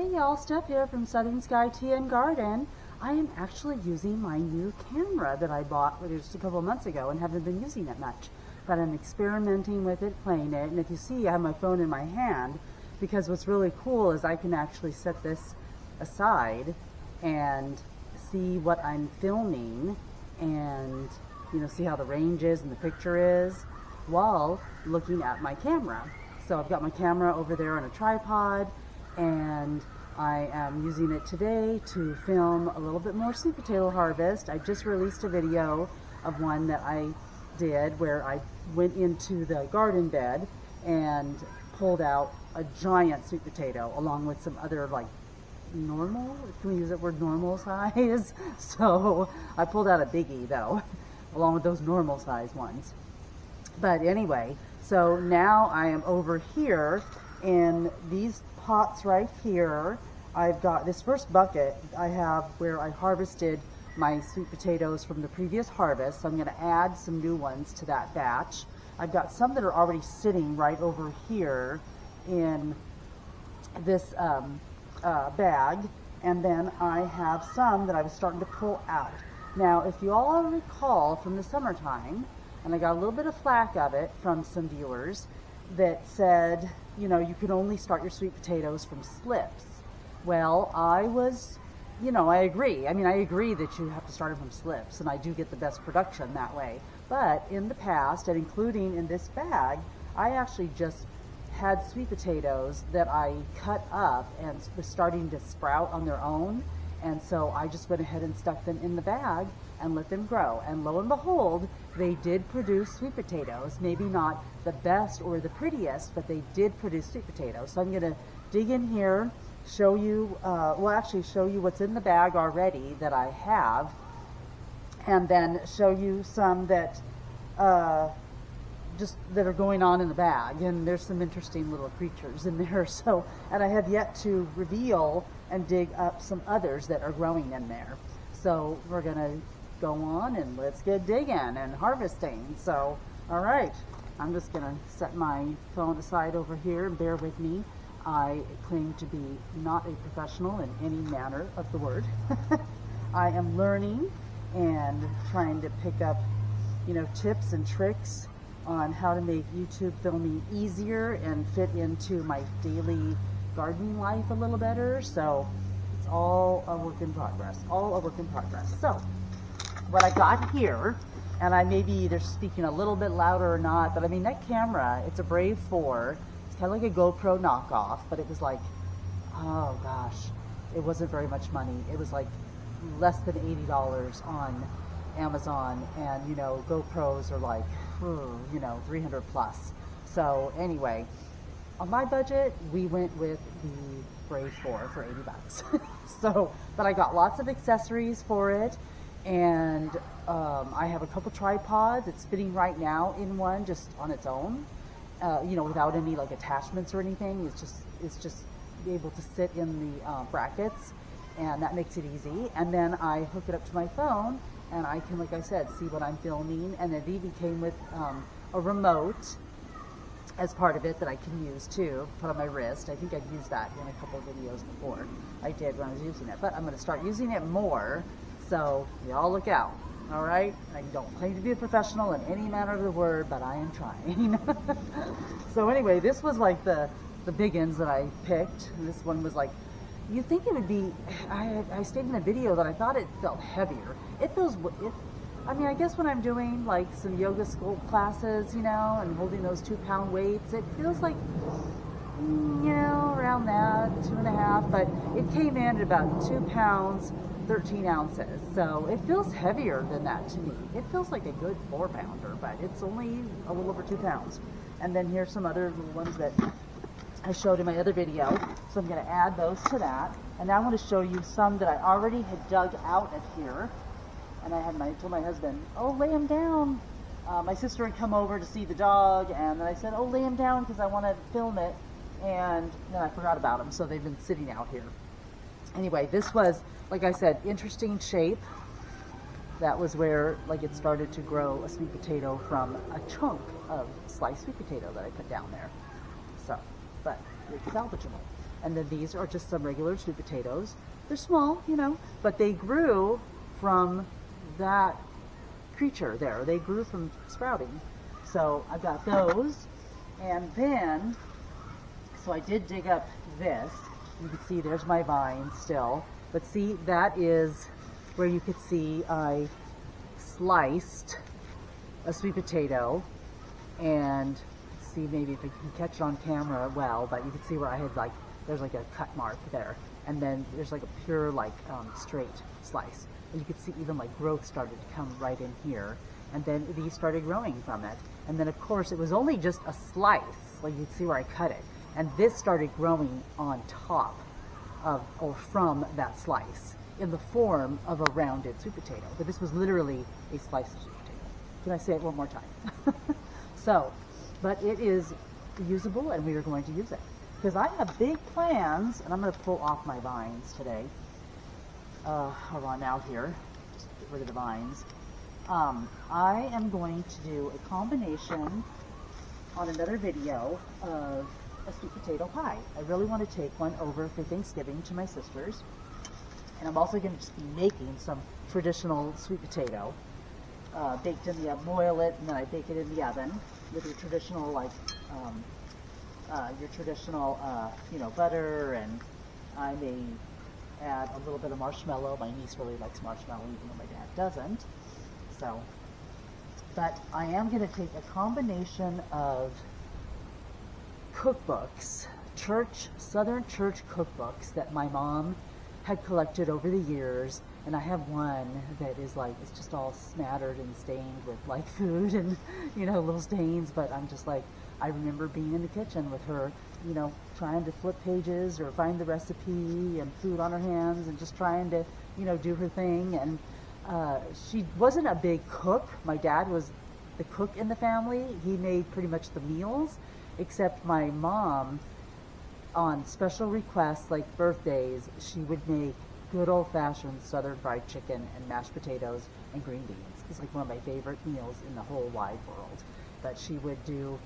Hey y'all, Steph here from Southern Sky Tea and Garden. I am actually using my new camera that I bought just a couple of months ago and haven't been using it much. But I'm experimenting with it, playing it, and if you see, I have my phone in my hand because what's really cool is I can actually set this aside and see what I'm filming and see how the range is and the picture is while looking at my camera. So I've got my camera over there on a tripod, and I am using it today to film a little bit more sweet potato harvest. I just released a video of one that I did where I went into the garden bed and pulled out a giant sweet potato along with some other normal, can we use that word, normal size? So I pulled out a biggie though, along with those normal size ones. But anyway, so now I am over here in these pots right here. I've got this first bucket I have where I harvested my sweet potatoes from the previous harvest. So I'm going to add some new ones to that batch. I've got some that are already sitting right over here in this bag, and then I have some that I was starting to pull out. Now, if you all recall from the summertime, and I got a little bit of flack of it from some viewers that said, you can only start your sweet potatoes from slips. Well, I agree. I agree that you have to start them from slips, and I do get the best production that way. But in the past, and including in this bag, I actually just had sweet potatoes that I cut up and was starting to sprout on their own. And so I just went ahead and stuck them in the bag and let them grow. And lo and behold, they did produce sweet potatoes. Maybe not the best or the prettiest, but they did produce sweet potatoes. So I'm going to dig in here, show you, show you what's in the bag already that I have, and then show you some that that are going on in the bag. And there's some interesting little creatures in there. So, and I have yet to reveal and dig up some others that are growing in there. So we're gonna go on and let's get digging and harvesting. So, all right, I'm just gonna set my phone aside over here and bear with me. I claim to be not a professional in any manner of the word. I am learning and trying to pick up, tips and tricks on how to make YouTube filming easier and fit into my daily gardening life a little better. So it's all a work in progress, So what I got here, and I may be either speaking a little bit louder or not, but that camera, it's a Brave 4. It's kind of like a GoPro knockoff, but it was oh gosh, it wasn't very much money. It was less than $80 on Amazon, and GoPros are 300 plus. So anyway, on my budget, we went with the Brave 4 for 80 bucks. So, but I got lots of accessories for it, and I have a couple tripods. It's fitting right now in one just on its own, without any attachments or anything. It's just able to sit in the brackets, and that makes it easy. And then I hook it up to my phone, and I can, like I said, see what I'm filming. And it even came with a remote as part of it that I can use too, put on my wrist. I think I've used that in a couple of videos before. I did when I was using it, but I'm going to start using it more, so y'all look out. All right, I don't claim to be a professional in any manner of the word, but I am trying. So anyway, this was the biggins that I picked, and this one was you think it would be, I stated in the video that I thought it felt heavier. I guess when I'm doing some yoga school classes, and holding those 2-pound weights, it feels around that, 2.5, but it came in at about 2 pounds, 13 ounces. So it feels heavier than that to me. It feels like a good 4-pounder, but it's only a little over 2 pounds. And then here's some other little ones that I showed in my other video. So I'm going to add those to that. And now I want to show you some that I already had dug out of here. And I told my husband, oh, lay him down. My sister had come over to see the dog, and then I said, oh, lay him down because I want to film it. And then I forgot about him, so they've been sitting out here. Anyway, this was, like I said, interesting shape. That was where it started to grow a sweet potato from a chunk of sliced sweet potato that I put down there. So, but it's salvageable. And then these are just some regular sweet potatoes. They're small, you know, but they grew from that creature there. They grew from sprouting. So I got those. And then, so I did dig up this. You can see there's my vine still. But see, that is where you could see I sliced a sweet potato, and see maybe if you can catch it on camera well, but you can see where I had like, there's like a cut mark there, and then there's like a pure like straight slice, and you could see even like growth started to come right in here, and then these started growing from it, and then of course it was only just a slice, like you can see where I cut it, and this started growing on top of or from that slice in the form of a rounded sweet potato, but this was literally a slice of sweet potato. Can I say it one more time? So, but it is usable, and we are going to use it because I have big plans, and I'm going to pull off my vines today. Hold on now here, just get rid of the vines. I am going to do a combination on another video of a sweet potato pie. I really want to take one over for Thanksgiving to my sisters, and I'm also going to just be making some traditional sweet potato. Baked in the oven, boil it, and then I bake it in the oven with your traditional, like, you know, butter, and I may add a little bit of marshmallow. My niece really likes marshmallow, even though my dad doesn't. So, but I am going to take a combination of cookbooks, Southern church cookbooks that my mom had collected over the years, and I have one that is like, it's just all smattered and stained with like food and, you know, little stains, but I'm just like, I remember being in the kitchen with her, you know, trying to flip pages or find the recipe and food on her hands and just trying to, you know, do her thing. And she wasn't a big cook. My dad was the cook in the family. He made pretty much the meals, except my mom, on special requests like birthdays, she would make good old-fashioned Southern fried chicken and mashed potatoes and green beans. It's like one of my favorite meals in the whole wide world. But she would do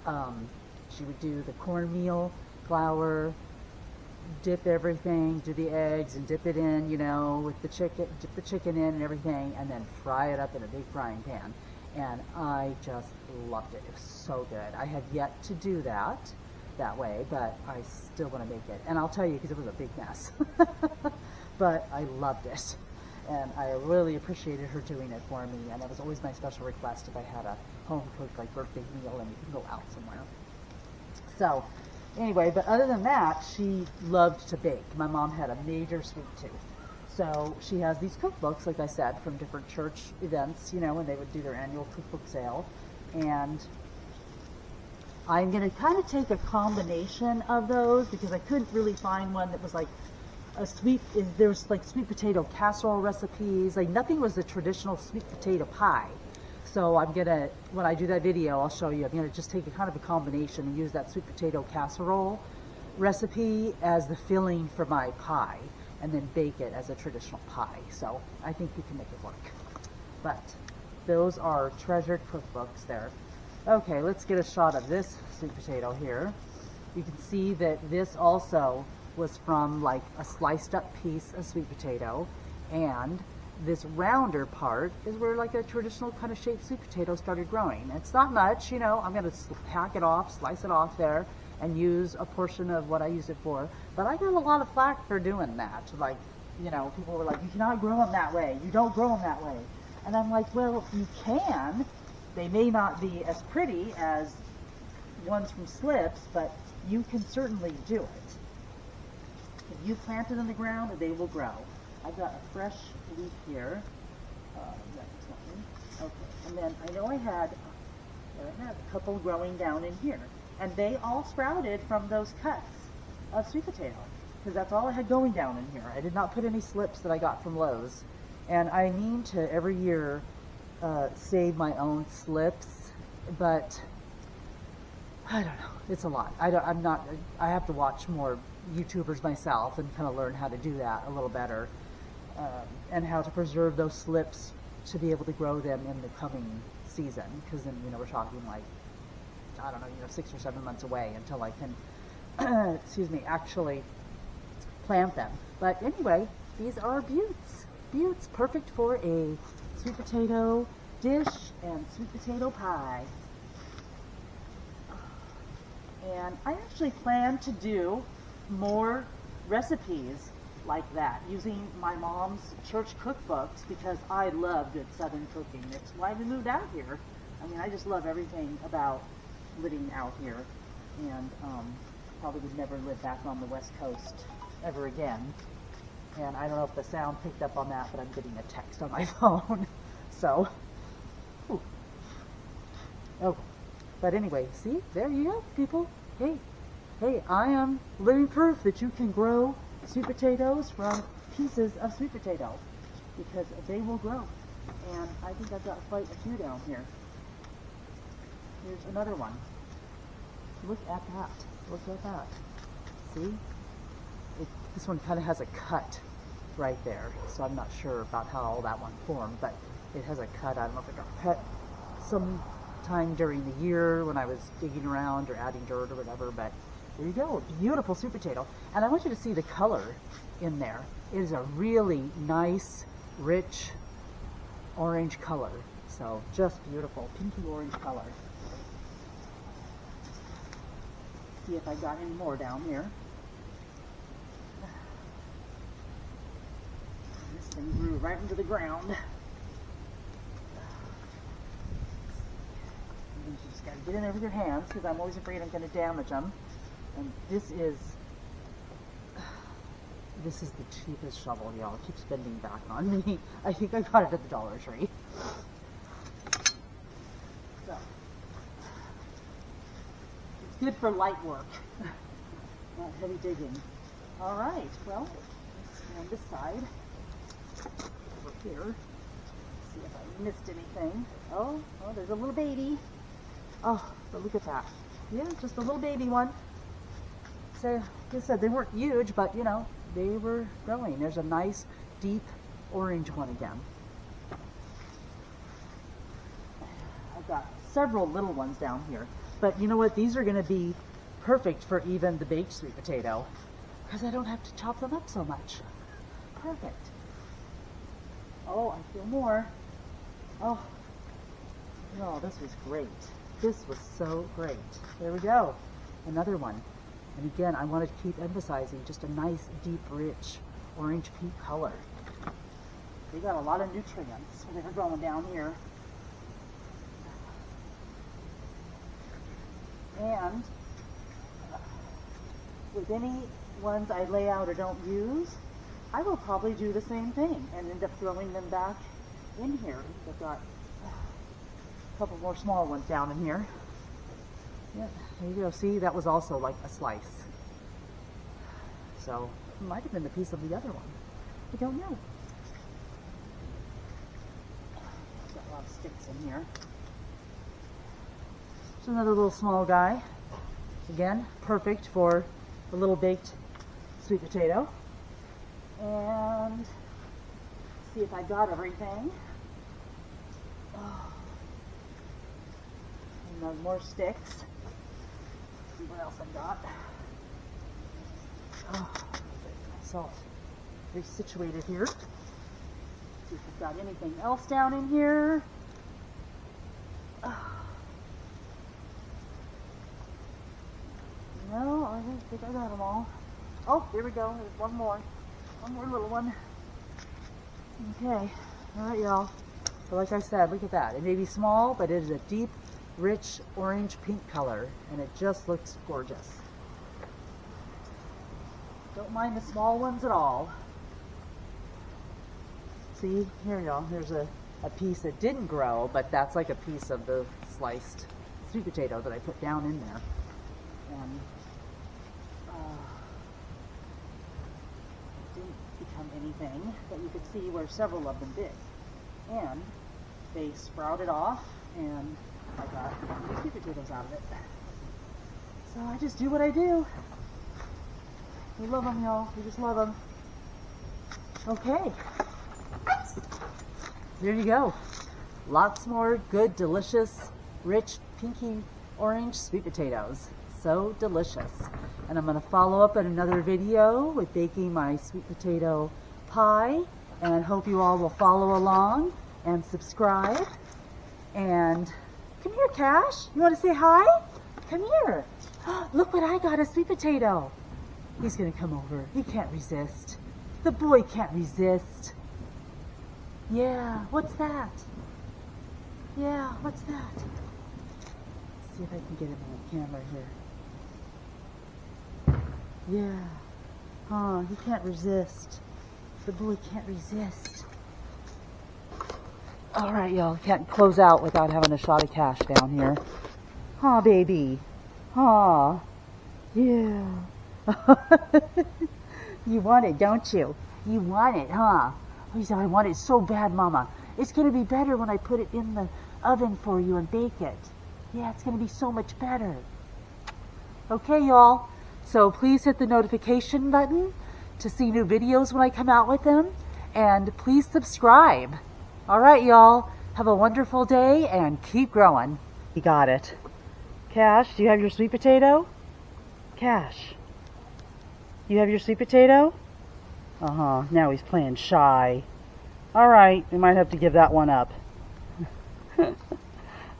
the cornmeal, flour, dip everything, do the eggs and dip it in, you know, with the chicken, dip the chicken in and everything, and then fry it up in a big frying pan. And I just loved it. It was so good. I have yet to do that way, but I still want to make it. And I'll tell you, because it was a big mess. But I loved it. And I really appreciated her doing it for me. And that was always my special request if I had a home-cooked like birthday meal and we could go out somewhere. So anyway, but other than that, she loved to bake. My mom had a major sweet tooth. So she has these cookbooks, like I said, from different church events, you know, when they would do their annual cookbook sale. And I'm going to kind of take a combination of those because I couldn't really find one that was like there's like sweet potato casserole recipes, like nothing was a traditional sweet potato pie. So I'm going to, when I do that video, I'll show you, I'm going to just take a kind of a combination and use that sweet potato casserole recipe as the filling for my pie, and then bake it as a traditional pie. So I think we can make it work. But those are treasured cookbooks there. Okay, let's get a shot of this sweet potato here. You can see that this also was from like a sliced up piece of sweet potato, and this rounder part is where like a traditional kind of shaped sweet potato started growing. It's not much, you know, I'm going to hack it off, slice it off there, and use a portion of what I use it for. But I got a lot of flack for doing that. Like, you know, people were like, you cannot grow them that way. You don't grow them that way. And I'm like, well, you can. They may not be as pretty as ones from slips, but you can certainly do it. If you plant it in the ground, they will grow. I've got a fresh leaf here. Okay, and then I know I had a couple growing down in here, and they all sprouted from those cuts of sweet potato, because that's all I had going down in here. I did not put any slips that I got from Lowe's, and I mean to every year save my own slips, but I don't know. It's a lot. I have to watch more YouTubers myself and kind of learn how to do that a little better, and how to preserve those slips to be able to grow them in the coming season. Because then, you know, we're talking like, I don't know, you know, 6 or 7 months away until I can excuse me, actually plant them. But anyway, these are buttes. Buttes, perfect for a sweet potato dish and sweet potato pie. And I actually plan to do more recipes like that using my mom's church cookbooks, because I love good Southern cooking. It's why we moved out here. I mean, I just love everything about living out here, and probably would never live back on the West Coast ever again. And I don't know if the sound picked up on that, but I'm getting a text on my phone. So, whew. Oh, but anyway, see, there you go, people. Hey, I am living proof that you can grow sweet potatoes from pieces of sweet potato, because they will grow. And I think I've got quite a few down here. Here's another one. Look at that. Look at that. See? This one kind of has a cut right there, so I'm not sure about how all that one formed, but it has a cut. I don't know if it got cut sometime during the year when I was digging around or adding dirt or whatever, but there you go. Beautiful sweet potato. And I want you to see the color in there. It is a really nice, rich orange color. So just beautiful, pinky orange color. Let's see if I got any more down here. This thing grew right into the ground. You just got to get in there with your hands, because I'm always afraid I'm going to damage them. And this is the cheapest shovel, y'all. It keeps bending back on me. I think I got it at the Dollar Tree. So, it's good for light work, not heavy digging. All right, well, let's go on this side. Over here, see if I missed anything. Oh, there's a little baby. Oh, but look at that. Yeah, just a little baby one. So, like I said, they weren't huge, but you know, they were growing. There's a nice, deep orange one again. I've got several little ones down here, but you know what? These are going to be perfect for even the baked sweet potato, because I don't have to chop them up so much. Perfect. Oh, I feel more. Oh, this was great. This was so great. There we go. Another one. And again, I want to keep emphasizing just a nice, deep, rich, orange pink color. They got a lot of nutrients when they're growing down here. And with any ones I lay out or don't use, I will probably do the same thing and end up throwing them back in here. I've got a couple more small ones down in here. Yeah, there you go. See, that was also like a slice. So, it might have been the piece of the other one. I don't know. Got a lot of sticks in here. There's another little small guy. Again, perfect for a little baked sweet potato. And see if I got everything. Oh. And then more sticks. See what else I got. Oh, salt. Resituated here. See if I've got anything else down in here. Oh. No, I don't think I got them all. Oh, here we go. There's one more. One more little one. Okay. All right, y'all. So like I said, look at that. It may be small, but it is a deep, rich orange pink color, and it just looks gorgeous. Don't mind the small ones at all. See, here y'all, there's a piece that didn't grow, but that's like a piece of the sliced sweet potato that I put down in there. And it didn't become anything, but you could see where several of them did. And they sprouted off, and I got new sweet potatoes out of it. So I just do what I do. We love them, y'all. We just love them. Okay. There you go. Lots more good, delicious, rich, pinky orange sweet potatoes. so delicious. And I'm going to follow up in another video with baking my sweet potato pie. And I hope you all will follow along and subscribe. And come here, Cash. You want to say hi? Come here. Look what I got, a sweet potato. He's going to come over. He can't resist. The boy can't resist. Yeah, what's that? Yeah, what's that? Let's see if I can get him on camera here. Yeah. Huh, he can't resist. The boy can't resist. All right, y'all. Can't close out without having a shot of Cash down here. Huh, baby. Huh. Yeah. You want it, don't you? You want it, huh? He said, I want it so bad, Mama. It's going to be better when I put it in the oven for you and bake it. Yeah, it's going to be so much better. Okay, y'all. So please hit the notification button to see new videos when I come out with them. And please subscribe. All right, y'all. Have a wonderful day and keep growing. You got it. Cash, do you have your sweet potato? Cash, you have your sweet potato? Uh-huh. Now he's playing shy. All right, we might have to give that one up.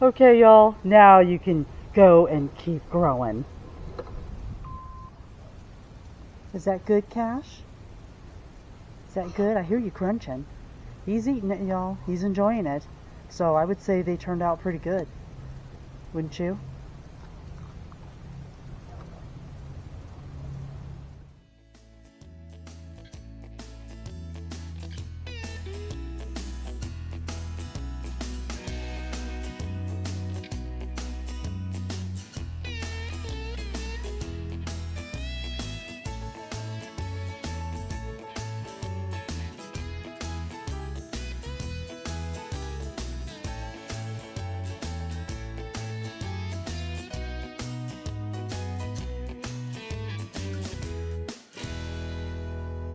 Okay, y'all. Now you can go and keep growing. Is that good, Cash? Is that good? I hear you crunching. He's eating it, y'all. He's enjoying it. So I would say they turned out pretty good. Wouldn't you?